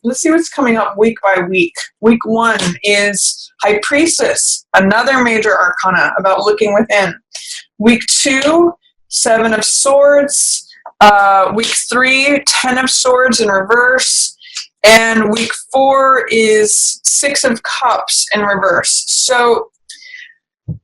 let's see what's coming up week by week. Week 1 is High Priestess, another major arcana about looking within. Week 2, 7 of Swords. Week 3, 10 of Swords in reverse. And week 4 is 6 of Cups in reverse. So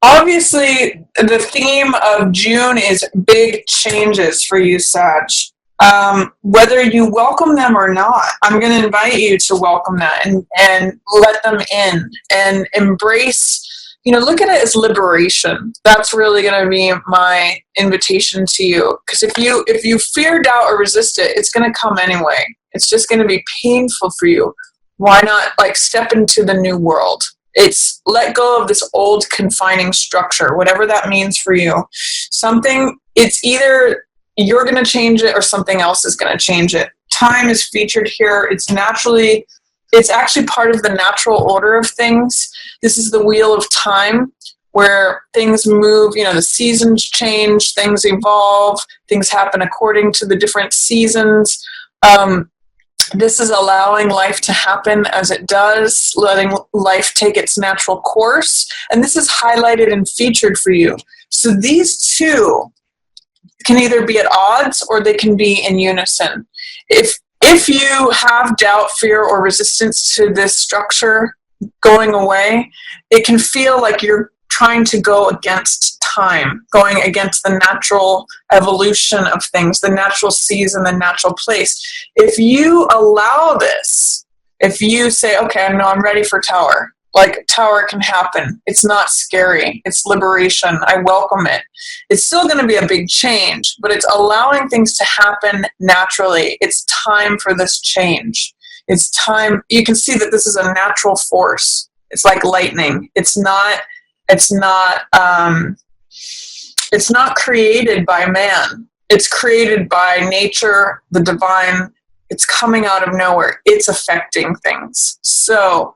obviously the theme of June is big changes for you, Sag. Whether you welcome them or not, I'm going to invite you to welcome that and let them in and embrace, look at it as liberation. That's really going to be my invitation to you. Because if you fear, doubt, or resist it, it's going to come anyway. It's just going to be painful for you. Why not step into the new world? It's let go of this old confining structure, whatever that means for you. It's either you're going to change it or something else is going to change it. Time is featured here. It's actually part of the natural order of things. This is the wheel of time where things move, the seasons change, things evolve, things happen according to the different seasons. This is allowing life to happen as it does, letting life take its natural course. And this is highlighted and featured for you. So these two can either be at odds or they can be in unison. If you have doubt, fear, or resistance to this structure going away, it can feel like you're trying to go against time, going against the natural evolution of things, the natural season, the natural place. If you allow this, if you say, okay, no, I'm ready for Tower, Tower can happen. It's not scary. It's liberation. I welcome it. It's still going to be a big change, but it's allowing things to happen naturally. It's time for this change. It's time. You can see that this is a natural force. It's like lightning. It's not created by man. It's created by nature, the divine. It's coming out of nowhere. It's affecting things. So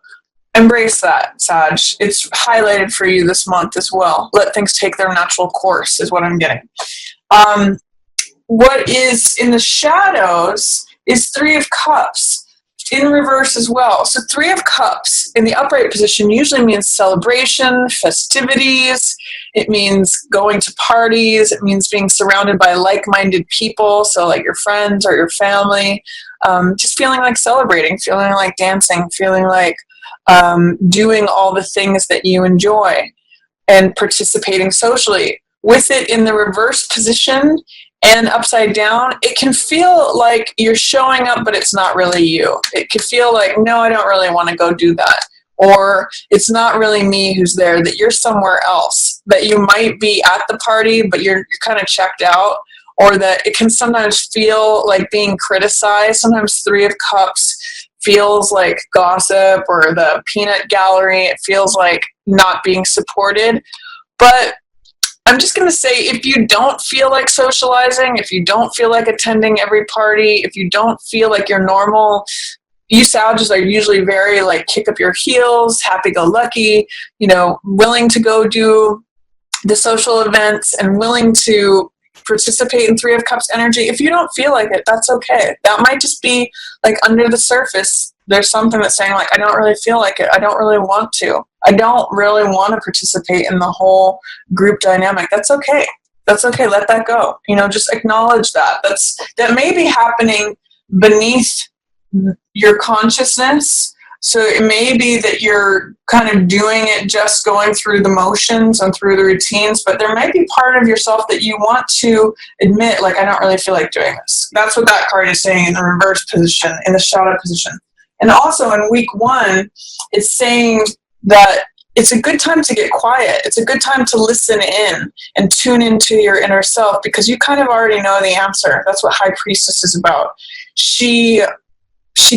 embrace that, Sag. It's highlighted for you this month as well. Let things take their natural course is what I'm getting. What is in the shadows is 3 of Cups. In reverse as well. So 3 of Cups in the upright position usually means celebration, festivities. It means going to parties. It means being surrounded by like-minded people, so like your friends or your family. Just feeling like celebrating, feeling like dancing, feeling like doing all the things that you enjoy and participating socially. With it in the reverse position and upside down, it can feel like you're showing up, but it's not really you. It can feel like, no, I don't really want to go do that. Or it's not really me who's there, that you're somewhere else, that you might be at the party, but you're kind of checked out, or that it can sometimes feel like being criticized. Sometimes 3 of Cups feels like gossip or the peanut gallery. It feels like not being supported. But I'm just going to say, if you don't feel like socializing, if you don't feel like attending every party, if you don't feel like you're normal, you Sagittarius are usually very kick up your heels, happy-go-lucky, willing to go do the social events and willing to participate in 3 of Cups energy. If you don't feel like it, that's okay. That might just be under the surface. There's something that's saying I don't really feel like it. I don't really want to. I don't really want to participate in the whole group dynamic. That's okay. That's okay. Let that go. Just acknowledge that. That may be happening beneath your consciousness. So it may be that you're kind of doing it, just going through the motions and through the routines, but there might be part of yourself that you want to admit, I don't really feel like doing this. That's what that card is saying in the reverse position, in the shadow position. And also in week 1, it's saying that it's a good time to get quiet. It's a good time to listen in and tune into your inner self, because you kind of already know the answer. That's what High Priestess is about. She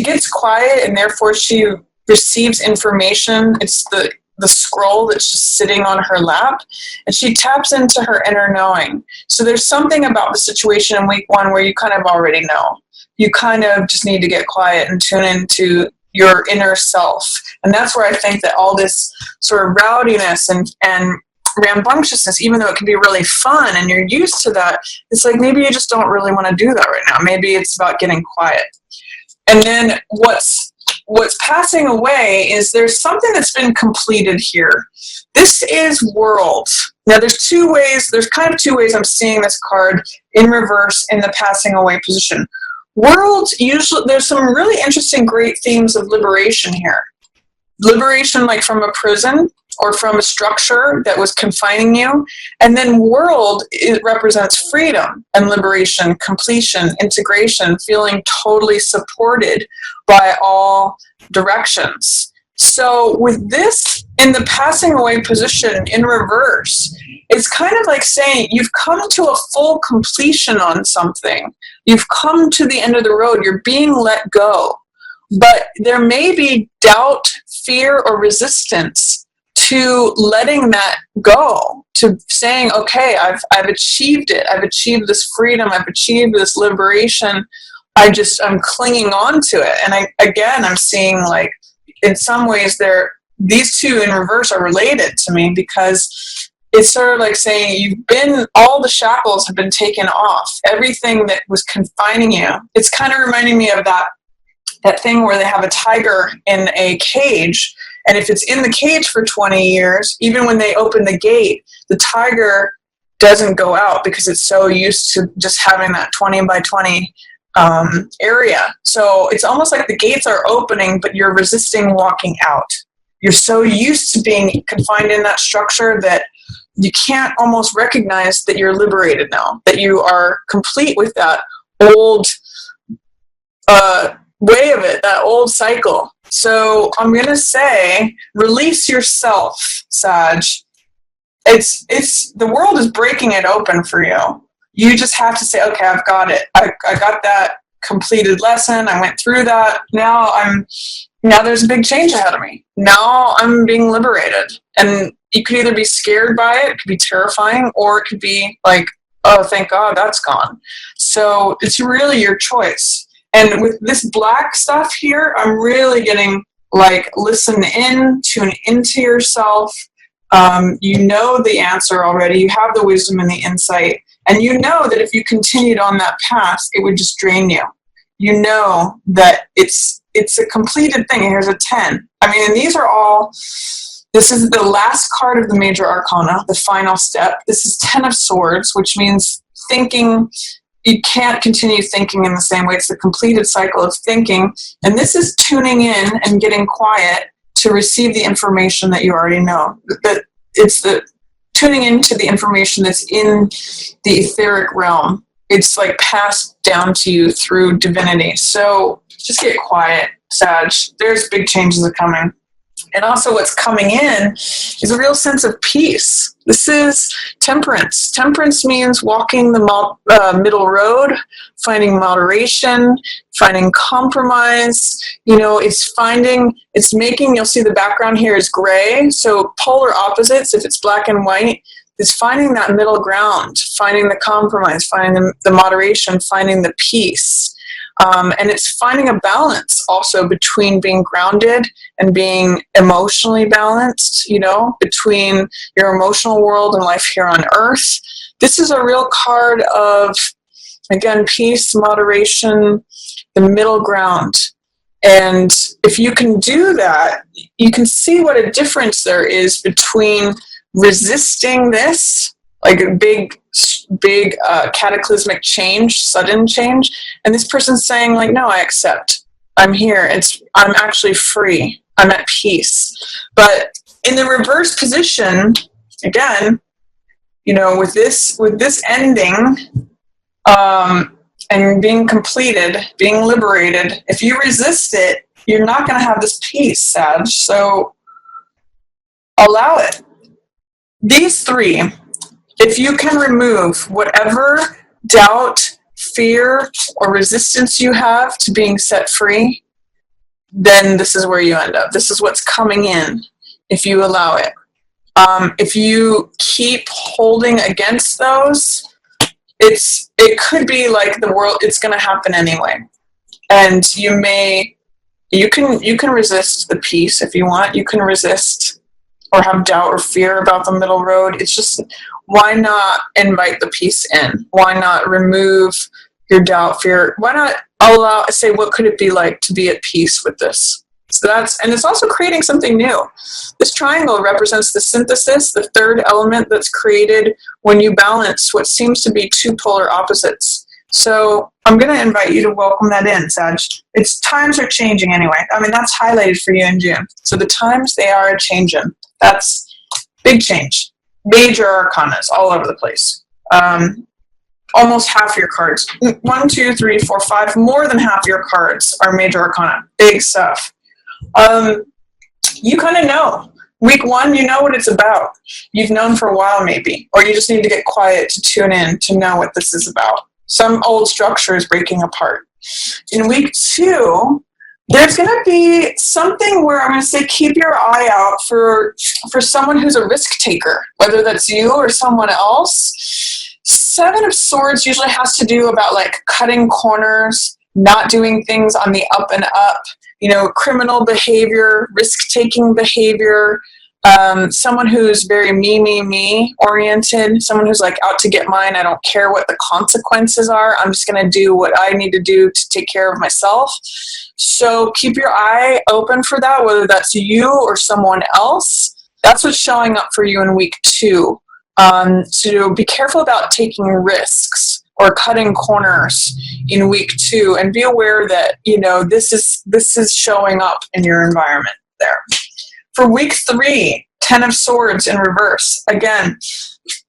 gets quiet, and therefore she receives information. It's the scroll that's just sitting on her lap, and she taps into her inner knowing. So there's something about the situation in week 1 where you kind of already know. You kind of just need to get quiet and tune into your inner self. And that's where I think that all this sort of rowdiness and rambunctiousness, even though it can be really fun and you're used to that, it's maybe you just don't really want to do that right now. Maybe it's about getting quiet. And then what's what's passing away is there's something that's been completed here. This is world. Now there's kind of two ways I'm seeing this card in reverse in the passing away position. World, usually there's some really interesting, great themes of liberation here. Liberation, like from a prison or from a structure that was confining you. And then world, it represents freedom and liberation, completion, integration, feeling totally supported by all directions. So with this in the passing away position in reverse, it's kind of like saying you've come to a full completion on something. You've come to the end of the road. You're being let go. But there may be doubt, fear, or resistance to letting that go, to saying, okay, I've achieved it. I've achieved this freedom. I've achieved this liberation. I'm clinging on to it. And I'm seeing, like, in some ways these two in reverse are related to me, because it's sort of like saying all the shackles have been taken off. Everything that was confining you. It's kind of reminding me of that thing where they have a tiger in a cage, and if it's in the cage for 20 years, even when they open the gate, the tiger doesn't go out because it's so used to just having that 20 by 20 area. So it's almost like the gates are opening, but you're resisting walking out. You're so used to being confined in that structure that you can't almost recognize that you're liberated now, that you are complete with that old way of it, that old cycle. So I'm going to say, release yourself, Sag. The world is breaking it open for you. You just have to say, okay, I've got it. I got that completed lesson. I went through that. Now there's a big change ahead of me. Now I'm being liberated. And you could either be scared by it could be terrifying, or it could be like, oh, thank God that's gone. So it's really your choice. And with this black stuff here, I'm really getting like, listen in, tune into yourself. You know the answer already. You have the wisdom and the insight. And you know that if you continued on that path, it would just drain you. You know that it's a completed thing. Here's a 10. I mean, and this is the last card of the major arcana, the final step. This is 10 of Swords, which means thinking. You can't continue thinking in the same way. It's the completed cycle of thinking. And this is tuning in and getting quiet to receive the information that you already know. It's the tuning into the information that's in the etheric realm. It's like passed down to you through divinity. So just get quiet, Sag. There's big changes are coming. And also what's coming in is a real sense of peace. This is temperance. Temperance means walking the middle road, finding moderation, finding compromise. You'll see the background here is gray. So polar opposites, if it's black and white, is finding that middle ground, finding the compromise, finding the moderation, finding the peace. And it's finding a balance also between being grounded and being emotionally balanced, between your emotional world and life here on Earth. This is a real card of, again, peace, moderation, the middle ground. And if you can do that, you can see what a difference there is between resisting this, like a big cataclysmic change, sudden change, and this person's saying, like, no, I accept. I'm here. I'm actually free. I'm at peace. But in the reverse position, again, with this ending and being completed, being liberated, if you resist it, you're not going to have this peace, Sag. So allow it. These three, if you can remove whatever doubt, fear, or resistance you have to being set free, then this is where you end up. This is what's coming in if you allow it. If you keep holding against those, it could be like the world, it's going to happen anyway. And you can resist the peace if you want. You can resist or have doubt or fear about the middle road. It's just, why not invite the peace in? Why not remove your doubt, fear? Why not say, what could it be like to be at peace with this? So and it's also creating something new. This triangle represents the synthesis, the third element that's created when you balance what seems to be two polar opposites. So I'm going to invite you to welcome that in, Sag. Times are changing anyway. I mean, that's highlighted for you in June. So the times, they are changing. That's big change. Major arcanas all over the place. Almost half your cards. 1, 2, 3, 4, 5. More than half your cards are major arcana. Big stuff. You kind of know. Week 1, you know what it's about. You've known for a while maybe. Or you just need to get quiet to tune in to know what this is about. Some old structure is breaking apart. In week 2, there's going to be something where I'm going to say keep your eye out for someone who's a risk taker, whether that's you or someone else. 7 of Swords usually has to do about like cutting corners, not doing things on the up and up, criminal behavior, risk-taking behavior, someone who's very me oriented, someone who's like out to get mine. I don't care what the consequences are. I'm just going to do what I need to do to take care of myself. So keep your eye open for that, whether that's you or someone else. That's what's showing up for you in week 2. So be careful about taking risks or cutting corners in week 2, and be aware that, this is showing up in your environment there. For week 3, 10 of Swords in reverse. Again,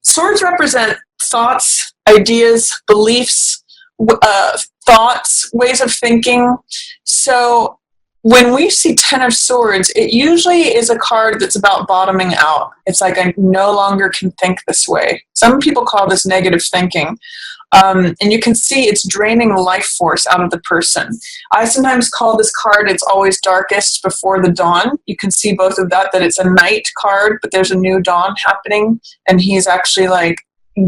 swords represent thoughts, ideas, beliefs, thoughts, ways of thinking. So when we see 10 of Swords, it usually is a card that's about bottoming out. It's like, I no longer can think this way. Some people call this negative thinking. And you can see it's draining life force out of the person. I sometimes call this card, it's always darkest before the dawn. You can see both of that it's a night card, but there's a new dawn happening, and he's actually like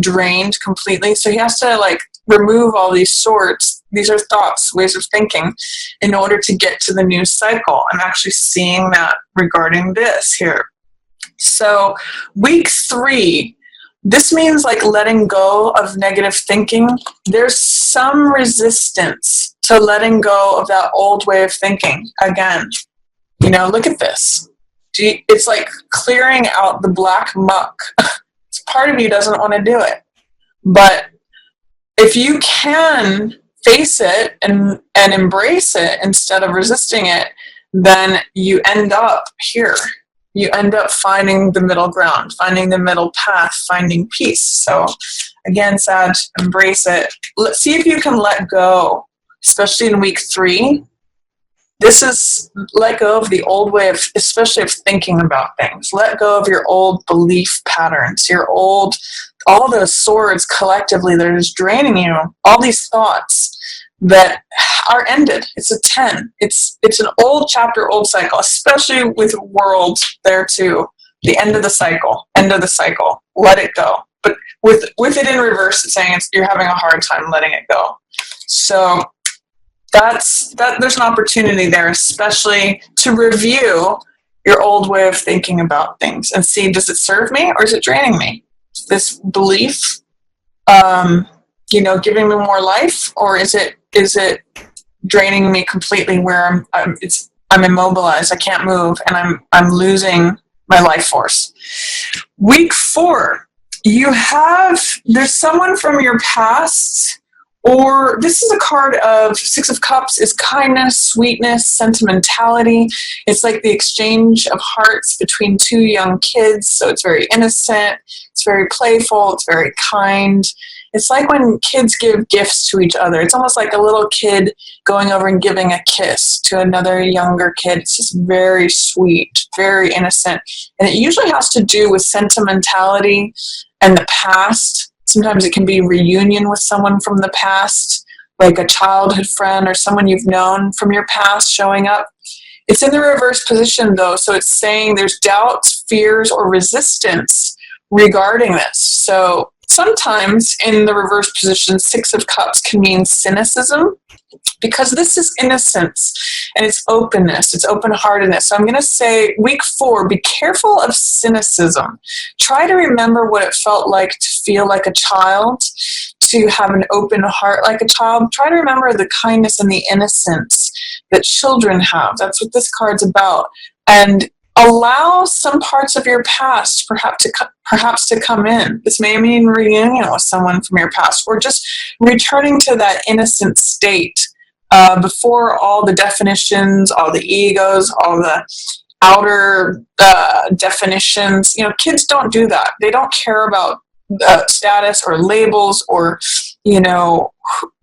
drained completely. So he has to like remove all these swords. These are thoughts, ways of thinking, in order to get to the new cycle. I'm actually seeing that regarding this here. So week 3, this means like letting go of negative thinking. There's some resistance to letting go of that old way of thinking. Again, look at this. It's like clearing out the black muck. Part of you doesn't want to do it. But if you can face it and embrace it instead of resisting it, then you end up here. You end up finding the middle ground, finding the middle path, finding peace. So again, Sag, embrace it. Let's see if you can let go, especially in week 3. This is let go of the old way of, especially of thinking about things. Let go of your old belief patterns, all those swords collectively that are just draining you, all these thoughts that are ended. It's a 10. It's an old chapter, old cycle, especially with world there too. The end of the cycle, let it go. But with it in reverse, it's saying you're having a hard time letting it go. So there's an opportunity there, especially to review your old way of thinking about things and see, does it serve me or is it draining me? This belief, giving me more life, or is it draining me completely where I'm immobilized, I can't move, and I'm losing my life force. Week 4, there's someone from your past, or this is a card of 6 of Cups, is kindness, sweetness, sentimentality. It's like the exchange of hearts between 2 young kids. So it's very innocent, it's very playful, it's very kind. It's like when kids give gifts to each other. It's almost like a little kid going over and giving a kiss to another younger kid. It's just very sweet, very innocent. And it usually has to do with sentimentality and the past. Sometimes it can be reunion with someone from the past, like a childhood friend or someone you've known from your past showing up. It's in the reverse position, though, so it's saying there's doubts, fears, or resistance regarding this. So sometimes in the reverse position, 6 of Cups can mean cynicism, because this is innocence and it's openness, it's open-heartedness. So I'm going to say week 4, be careful of cynicism. Try to remember what it felt like to feel like a child, to have an open heart like a child. Try to remember the kindness and the innocence that children have. That's what this card's about. And allow some parts of your past perhaps to come in. This may mean reunion with someone from your past, or just returning to that innocent state before all the definitions, all the egos, all the outer definitions. You know, kids don't do that. They don't care about status or labels or, you know,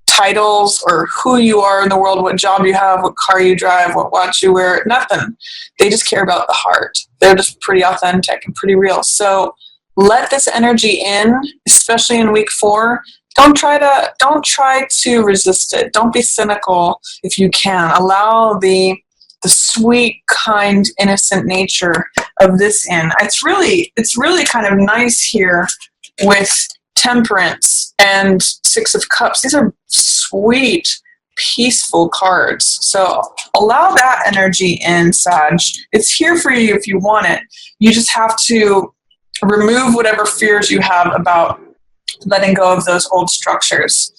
titles or who you are in the world, what job you have, what car you drive, what watch you wear, nothing. They just care about the heart. They're just pretty authentic and pretty real. So let this energy in, especially in week 4. Don't try to resist it. Don't be cynical if you can. Allow the sweet, kind, innocent nature of this in. It's really kind of nice here with Temperance and 6 of Cups. These are sweet, peaceful cards. So allow that energy in, Sag. It's here for you if you want it. You just have to remove whatever fears you have about letting go of those old structures.